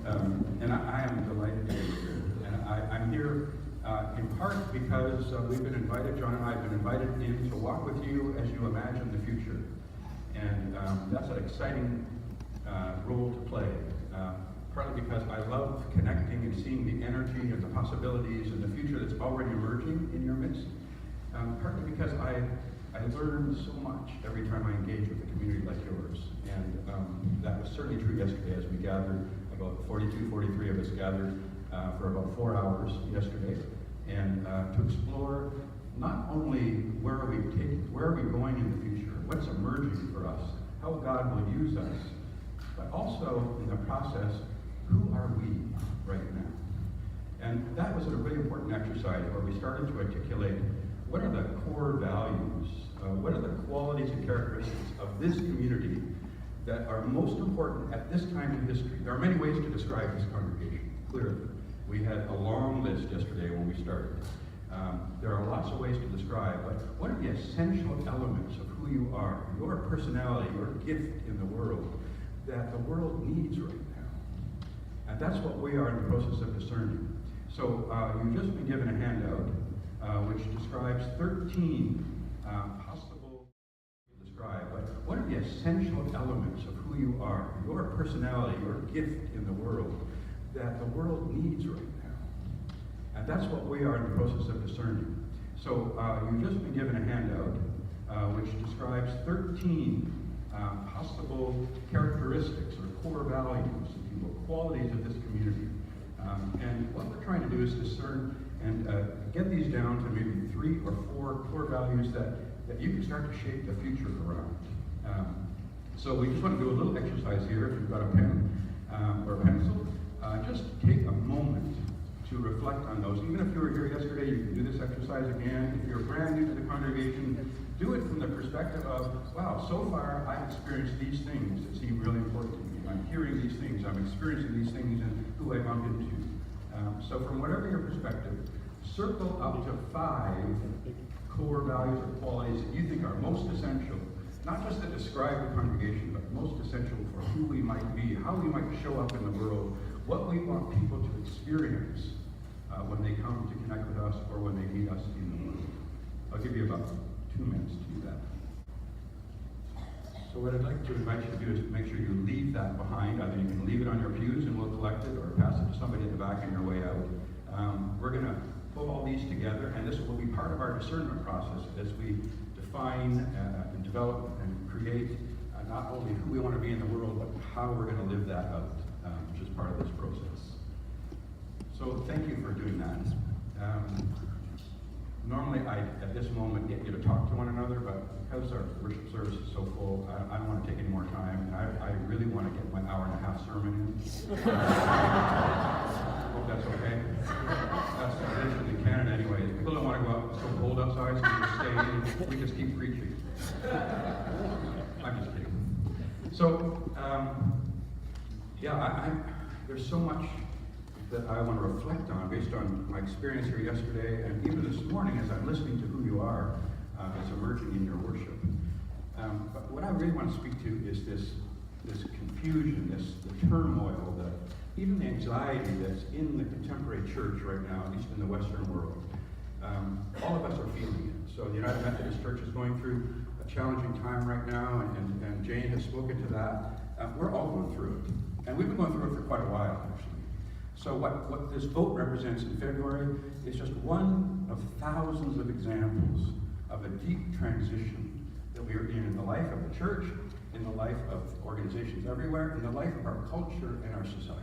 And I am delighted to be here. And I'm here in part because we've been invited, John and I have been invited in to walk with you as you imagine the future. And that's an exciting role to play. Partly because I love connecting and seeing the energy and the possibilities and the future that's already emerging in your midst. Partly because I learn so much every time I engage with a community like yours. And that was certainly true yesterday as we gathered, about 42, 43 of us gathered for about 4 hours yesterday. And to explore not only where are we going in the future, what's emerging for us, how God will use us, but also in the process, who are we right now? And that was a really important exercise where we started to articulate what are the core values, what are the qualities and characteristics of this community that are most important at this time in history. There are many ways to describe this congregation, clearly. We had a long list yesterday when we started. There are lots of ways to describe, but what are the essential elements of who you are, your personality, your gift in the world, that the world needs right now? And that's what we are in the process of discerning. So you've just been given a handout which describes 13 possible but what are the essential elements of who you are, your personality, your gift in the world, that the world needs right now? And that's what we are in the process of discerning. So you've just been given a handout which describes 13 possible characteristics or core values, if you will, qualities of this community. And what we're trying to do is discern and get these down to maybe 3 or 4 core values that you can start to shape the future around. So we just want to do a little exercise here. If you've got a pen or a pencil, just take a moment to reflect on those. Even if you were here yesterday, you can do this exercise again. If you're brand new to the congregation, do it from the perspective of, wow, so far I've experienced these things that seem really important to me. I'm hearing these things, I'm experiencing these things, and who I bump into. So from whatever your perspective, circle up to 5 core values or qualities that you think are most essential, not just that describe the congregation, but most essential for who we might be, how we might show up in the world, what we want people to experience when they come to connect with us or when they meet us in the world. I'll give you about 2 minutes to do that. So what I'd like to invite you to do is make sure you leave that behind. Either you can leave it on your pews and we'll collect it, or pass it to somebody at the back on your way out. We're going to pull all these together, and this will be part of our discernment process as we define and develop and create not only who we want to be in the world, but how we're going to live that out, which is part of this process. So thank you for doing that. Normally, at this moment, get you to talk to one another, but because our worship service is so full, I don't want to take any more time, and I really want to get my hour-and-a-half sermon in. Hope that's okay. That's the tradition in Canada anyway. People don't want to go out, it's so cold outside, so we just stay in, we just keep preaching. I'm just kidding. So, there's so much that I want to reflect on based on my experience here yesterday and even this morning as I'm listening to who you are as emerging in your worship. But what I really want to speak to is this confusion, the turmoil, even the anxiety that's in the contemporary church right now, at least in the Western world. All of us are feeling it. So the United Methodist Church is going through a challenging time right now, and Jane has spoken to that. We're all going through it. And we've been going through it for quite a while, actually. So what this vote represents in February is just one of thousands of examples of a deep transition that we are in the life of the church, in the life of organizations everywhere, in the life of our culture and our society.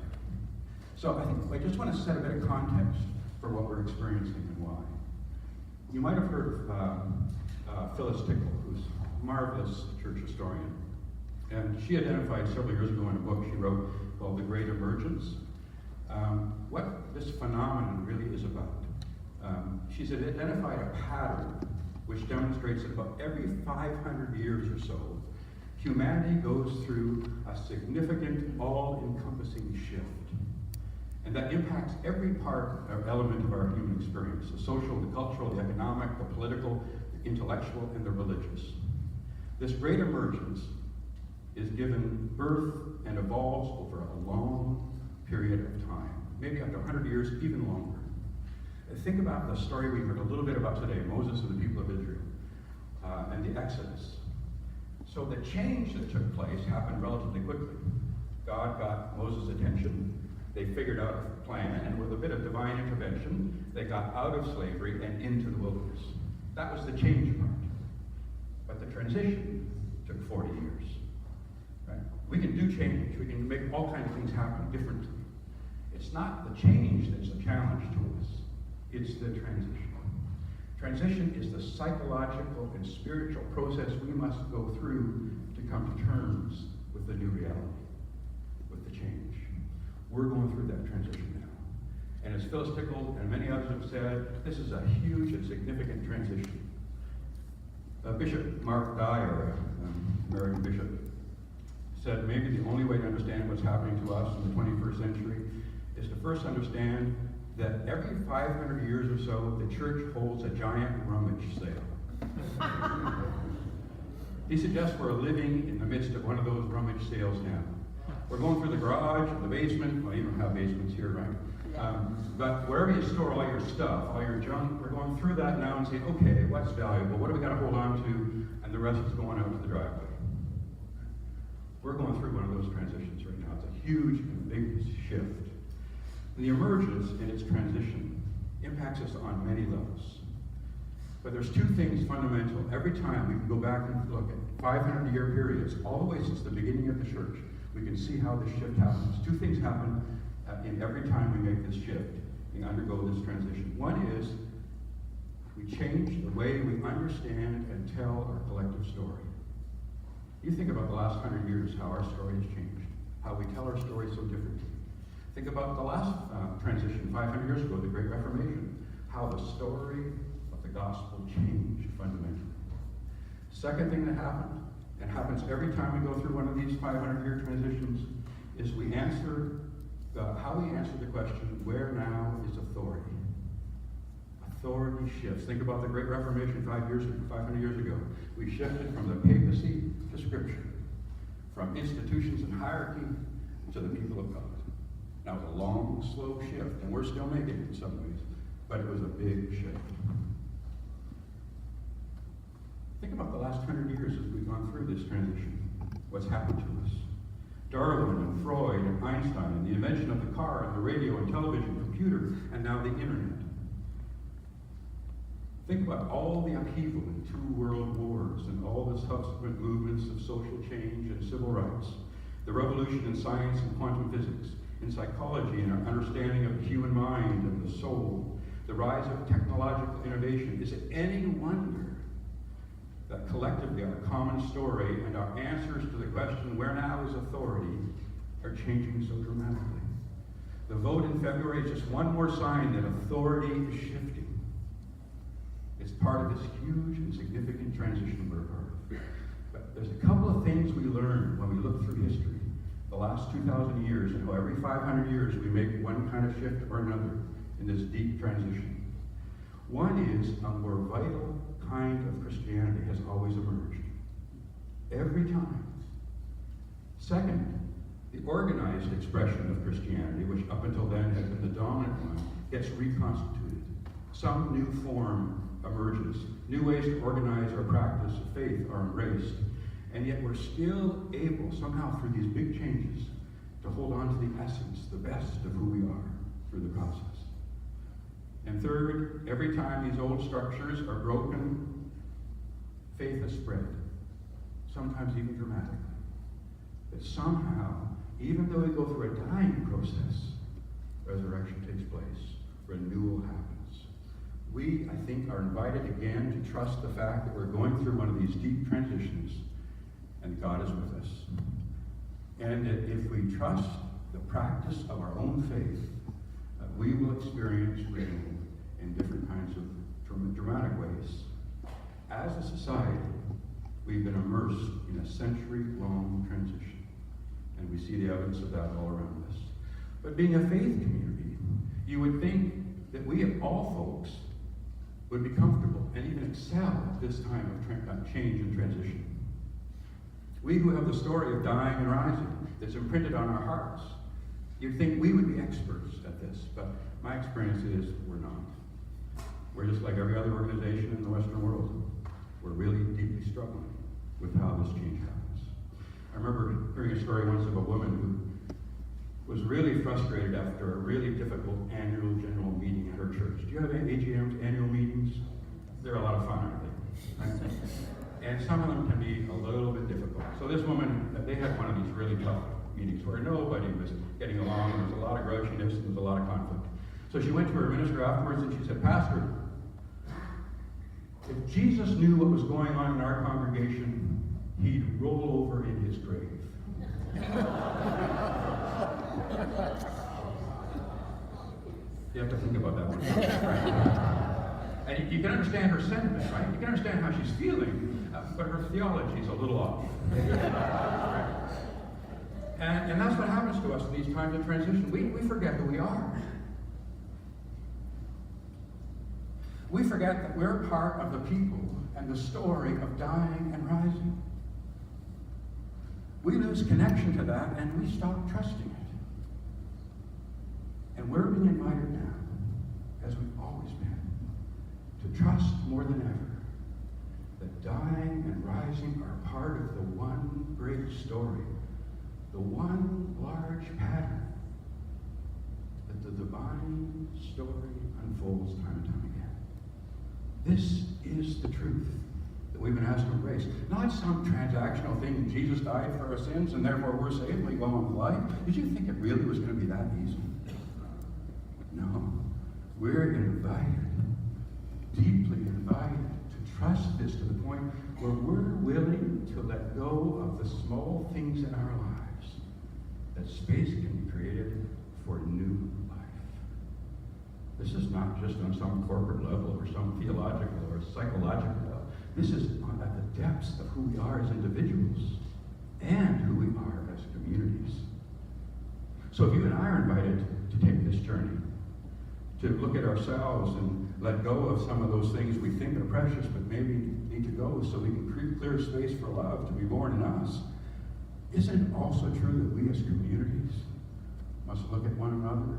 So I think I just want to set a bit of context for what we're experiencing and why. You might have heard of Phyllis Tickle, who's a marvelous church historian. And she identified several years ago in a book she wrote called The Great Emergence, what this phenomenon really is about. She's identified a pattern which demonstrates that about every 500 years or so, humanity goes through a significant, all-encompassing shift. And that impacts every part or element of our human experience, the social, the cultural, the economic, the political, the intellectual, and the religious. This great emergence is given birth and evolves over a long period maybe up to 100 years, even longer. Think about the story we heard a little bit about today, Moses and the people of Israel, and the Exodus. So the change that took place happened relatively quickly. God got Moses' attention. They figured out a plan, and with a bit of divine intervention, they got out of slavery and into the wilderness. That was the change part. But the transition took 40 years. Right? We can do change. We can make all kinds of things happen differently. It's not the change that's a challenge to us. It's the transition. Transition is the psychological and spiritual process we must go through to come to terms with the new reality, with the change. We're going through that transition now. And as Phyllis Tickle and many others have said, this is a huge and significant transition. Bishop Mark Dyer, American bishop, said maybe the only way to understand what's happening to us in the 21st century is to first understand that every 500 years or so, the church holds a giant rummage sale. He suggests we're living in the midst of one of those rummage sales now. We're going through the garage, the basement. Well, you don't have basements here, right? But wherever you store all your stuff, all your junk, we're going through that now and saying, okay, what's valuable? What do we got to hold on to? And the rest is going out to the driveway. We're going through one of those transitions right now. It's a huge and big shift. And the emergence in its transition impacts us on many levels. But there's two things fundamental. Every time we can go back and look at 500-year periods, all the way since the beginning of the church, we can see how this shift happens. Two things happen in every time we make this shift and undergo this transition. One is we change the way we understand and tell our collective story. You think about the last 100 years, how our story has changed, how we tell our story so differently. Think about the last transition 500 years ago, the Great Reformation, how the story of the gospel changed fundamentally. Second thing that happened, and happens every time we go through one of these 500-year transitions, is we answer how we answer the question, where now is authority? Authority shifts. Think about the Great Reformation 500 years ago. We shifted from the papacy to Scripture, from institutions and hierarchy to the people of God. That was a long, slow shift, and we're still making it in some ways, but it was a big shift. Think about the last 100 years as we've gone through this transition. What's happened to us? Darwin and Freud and Einstein and the invention of the car and the radio and television, computer, and now the internet. Think about all the upheaval in 2 world wars and all the subsequent movements of social change and civil rights, the revolution in science and quantum physics, in psychology and our understanding of the human mind and the soul, the rise of technological innovation. Is it any wonder that collectively our common story and our answers to the question, where now is authority, are changing so dramatically? The vote in February is just one more sign that authority is shifting. It's part of this huge and significant transition we're part of. But there's a couple of things we learn when we look through history, the last 2,000 years, and how every 500 years we make one kind of shift or another in this deep transition. One is a more vital kind of Christianity has always emerged. Every time. Second, the organized expression of Christianity, which up until then had been the dominant one, gets reconstituted. Some new form emerges. New ways to organize our practice of faith are embraced. And yet we're still able, somehow through these big changes, to hold on to the essence, the best of who we are through the process. And third, every time these old structures are broken, faith is spread, sometimes even dramatically. But somehow, even though we go through a dying process, resurrection takes place, renewal happens. We, I think, are invited again to trust the fact that we're going through one of these deep transitions, and God is with us. And that if we trust the practice of our own faith, we will experience renewal in different kinds of dramatic ways. As a society, we've been immersed in a century-long transition, and we see the evidence of that all around us. But being a faith community, you would think that we of all folks would be comfortable and even excel at this time of change and transition. We who have the story of dying and rising that's imprinted on our hearts, You'd think we would be experts at this, but my experience is we're not. We're just like every other organization in the Western world. We're really deeply struggling with how this change happens. I remember hearing a story once of a woman who was really frustrated after a really difficult annual general meeting at her church. Do you have AGMs, annual meetings? They're a lot of fun, aren't they? And some of them can be a little bit difficult. So this woman, they had one of these really tough meetings where nobody was getting along, and there was a lot of grouchiness, and there was a lot of conflict. So she went to her minister afterwards and she said, Pastor, if Jesus knew what was going on in our congregation, he'd roll over in his grave. You have to think about that one. Right? And you can understand her sentiment, right? You can understand how she's feeling, but her theology is a little off. Right? And that's what happens to us in these times of transition. We forget who we are. We forget that we're part of the people and the story of dying and rising. We lose connection to that and we stop trusting it. And we're being invited now, as we've always been, to trust more than ever that dying and rising are part of the one great story, the one large pattern that the divine story unfolds time and time again. This is the truth that we've been asked to embrace. Not some transactional thing, Jesus died for our sins and therefore we're saved, we go on with life. Did you think it really was going to be that easy? No. We're invited, deeply invited, to trust this to the point where we're willing to let go of the small things in our lives, that space can be created for new life. This is not just on some corporate level or some theological or psychological level. This is at the depths of who we are as individuals and who we are as communities. So if you and I are invited to take this journey, to look at ourselves and let go of some of those things we think are precious but maybe need to go so we can clear space for love to be born in us, isn't it also true that we as communities must look at one another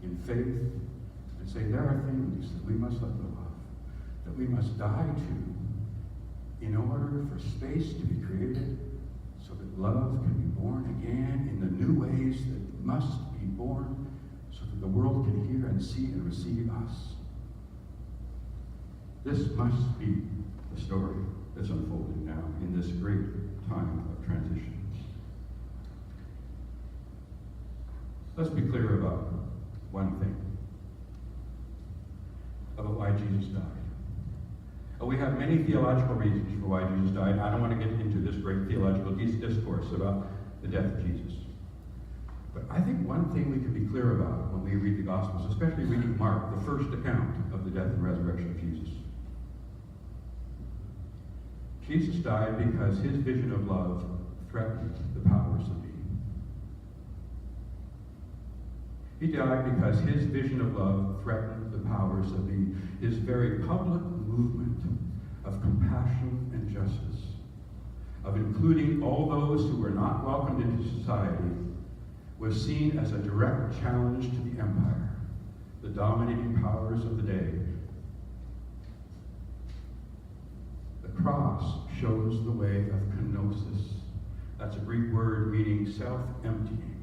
in faith and say there are things that we must let go of, that we must die to in order for space to be created so that love can be born again in the new ways that must be born so that the world can hear and see and receive us. This must be the story that's unfolding now in this great time of transition. Let's be clear about one thing, about why Jesus died. We have many theological reasons for why Jesus died. I don't want to get into this great theological discourse about the death of Jesus. But I think one thing we can be clear about when we read the Gospels, especially reading Mark, the first account of the death and resurrection of Jesus. Jesus died because his vision of love threatened the powers that be. He died because his vision of love threatened the powers that be. His very public movement of compassion and justice, of including all those who were not welcomed into society, was seen as a direct challenge to the empire, the dominating powers of the day. The cross shows the way of kenosis. That's a Greek word meaning self-emptying.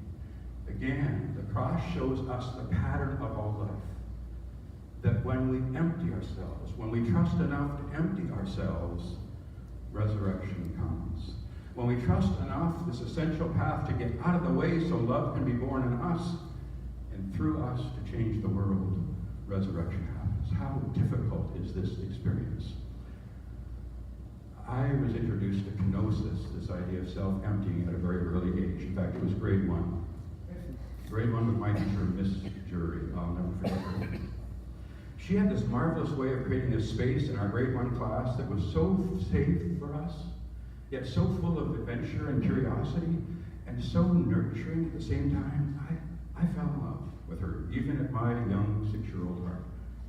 Again, the cross shows us the pattern of all life. That when we empty ourselves, when we trust enough to empty ourselves, resurrection comes. When we trust enough this essential path to get out of the way so love can be born in us and through us to change the world, resurrection happens. How difficult is this experience? I was introduced to kenosis, this idea of self-emptying, at a very early age. In fact, it was grade 1. Grade 1 with my teacher, Miss Jury. I'll never forget her. She had this marvelous way of creating this space in our grade 1 class that was so safe for us, yet so full of adventure and curiosity, and so nurturing at the same time. I fell in love with her, even at my young 6-year-old heart.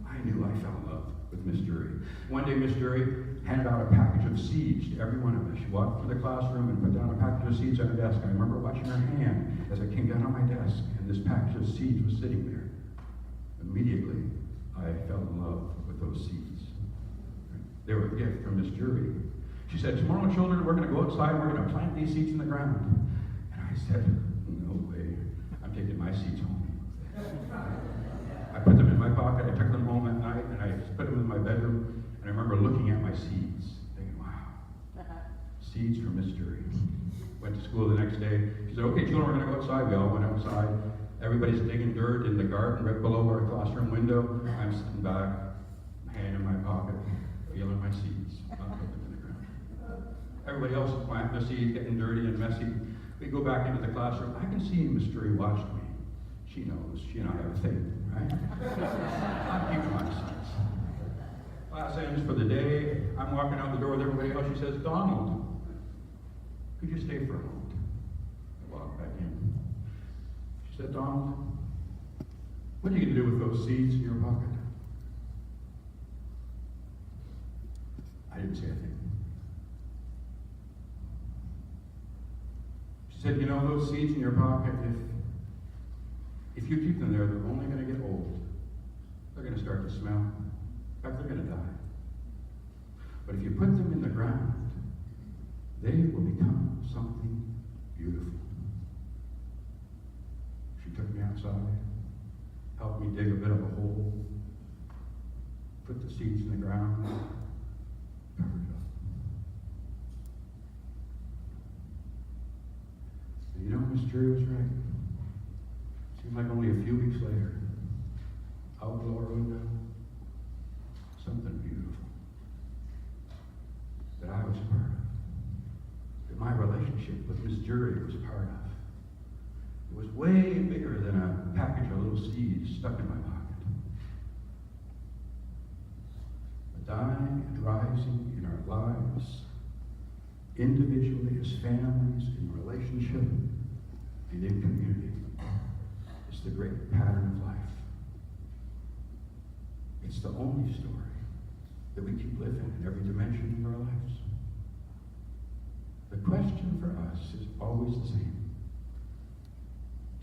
I knew I fell in love with Miss Jury. One day, Miss Jury handed out a package of seeds to every one of us. She walked through the classroom and put down a package of seeds on her desk. I remember watching her hand as it came down on my desk, and and this package of seeds was sitting there. Immediately, I fell in love with those seeds. They were a gift from Miss Jury. She said, tomorrow, children, we're going to go outside, we're going to plant these seeds in the ground. And I said, no way, I'm taking my seeds home. I put them in my pocket, I took them home at night, and I put them in my bedroom, and I remember looking at my seeds, thinking, wow, seeds from Miss Jury. Went to school the next day. She said, okay, children, we're going to go outside. We all went outside. Everybody's digging dirt in the garden right below our classroom window. I'm sitting back, hand in my pocket, feeling my seeds, not putting them in the ground. Everybody else is planting the seeds, getting dirty and messy. We go back into the classroom. I can see Miss Jury watched me. She knows. She and I have a thing, right? I'm keeping my seeds. Class ends for the day. I'm walking out the door with everybody else. She says, Donald, could you stay for a moment? I walked back in. She said, Donald, what are you going to do with those seeds in your pocket? I didn't say a thing. She said, you know, those seeds in your pocket, if you keep them there, they're only going to get old. They're going to start to smell. In fact, they're going to die. But if you put them in the ground, they will become something beautiful. She took me outside, helped me dig a bit of a hole, put the seeds in the ground, covered it up. And you know, Miss Jury was right. Seemed like only a few weeks later, out below our window, something beautiful that I was a part of, that my relationship with Miss Jury was a part of. It was way bigger than a package of little seeds stuck in my pocket. A dying and rising in our lives, individually as families, in relationship, and in community, is the great pattern of life. It's the only story that we keep living in every dimension of our lives. The question for us is always the same.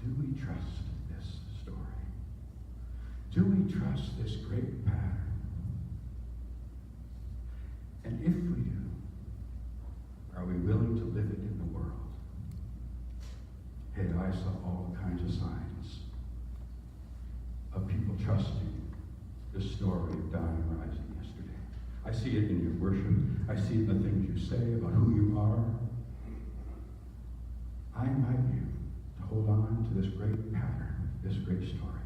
Do we trust this story? Do we trust this great pattern? And if we do, are we willing to live it in the world? Hey, I saw all kinds of signs of people trusting the story of dying and rising yesterday. I see it in your worship. I see it in the things you say about who you are. I invite you to hold on to this great pattern, this great story,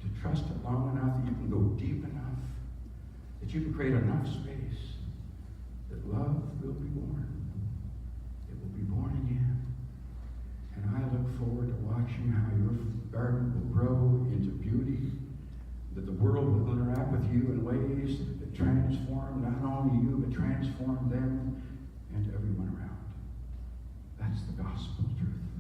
to trust it long enough that you can go deep enough, that you can create enough space that love will be born. It will be born again. And I look forward to watching how your garden will grow into beauty, that the world will interact with you in ways that transform not only you, but transform them and everyone around. That's the gospel truth.